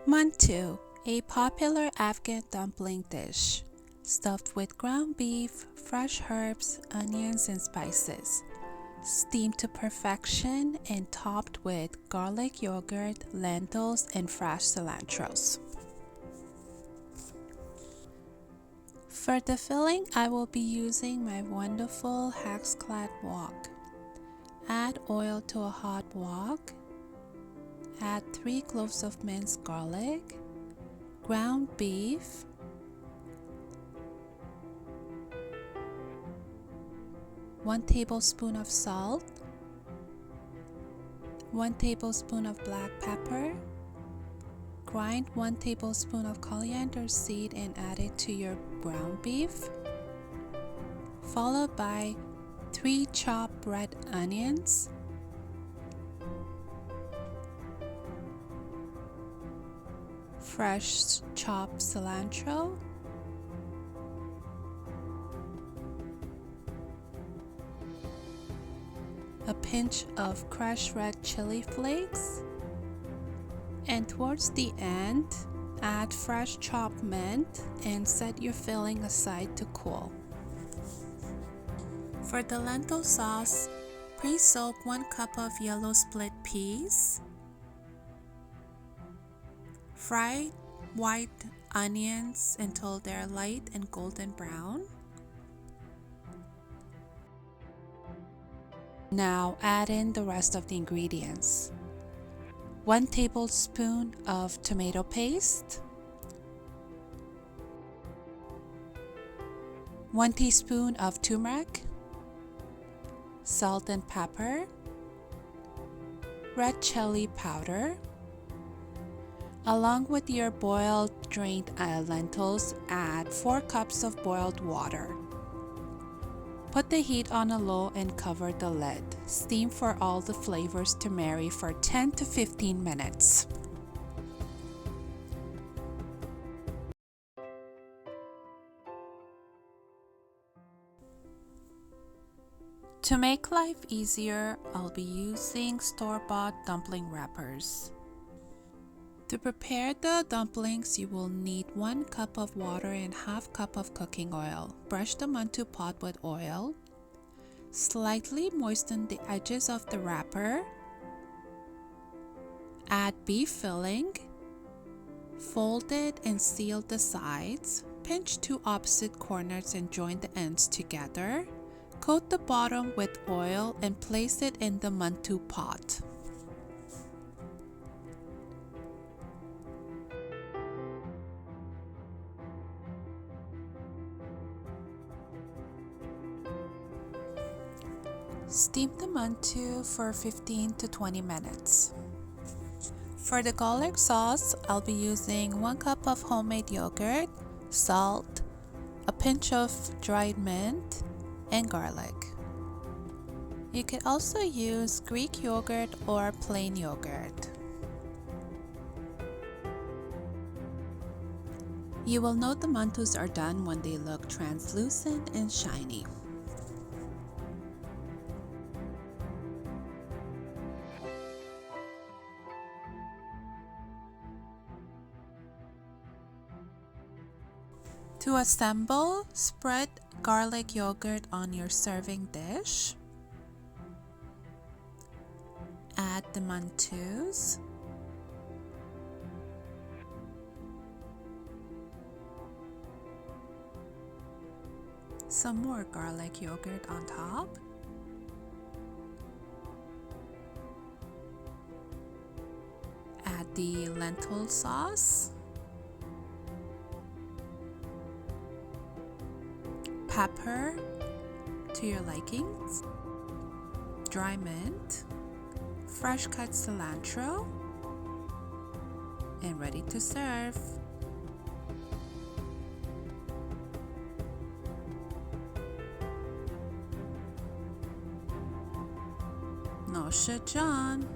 Mantu, a popular Afghan dumpling dish, stuffed with ground beef, fresh herbs, onions, and spices, steamed to perfection and topped with garlic yogurt, lentils, and fresh cilantros. For the filling, I will be using my wonderful hex-clad wok. Add oil to a hot wok. Add 3 cloves of minced garlic, ground beef, one tablespoon of salt, 1 tablespoon of black pepper. Grind 1 tablespoon of coriander seed and add it to your ground beef, followed by 3 chopped red onions, fresh chopped cilantro, a pinch of crushed red chili flakes, and towards the end, add fresh chopped mint and set your filling aside to cool. For the lentil sauce, pre-soak 1 cup of yellow split peas, fry white onions until they're light and golden brown. Now add in the rest of the ingredients. 1 tablespoon of tomato paste, 1 teaspoon of turmeric, salt and pepper, red chili powder. Along with your boiled drained lentils, add 4 cups of boiled water. Put the heat on a low and cover the lid. Steam for all the flavors to marry for 10 to 15 minutes. To make life easier, I'll be using store-bought dumpling wrappers. To prepare the dumplings, you will need 1 cup of water and ½ cup of cooking oil. Brush the mantu pot with oil. Slightly moisten the edges of the wrapper. Add beef filling. Fold it and seal the sides. Pinch 2 opposite corners and join the ends together. Coat the bottom with oil and place it in the mantu pot. Steam the mantu for 15 to 20 minutes. For the garlic sauce, I'll be using 1 cup of homemade yogurt, salt, a pinch of dried mint, and garlic. You could also use Greek yogurt or plain yogurt. You will know the mantus are done when they look translucent and shiny. To assemble, spread garlic yogurt on your serving dish. Add the mantus. Some more garlic yogurt on top. Add the lentil sauce. Pepper to your likings, dry mint, fresh cut cilantro, and ready to serve. Nosha John.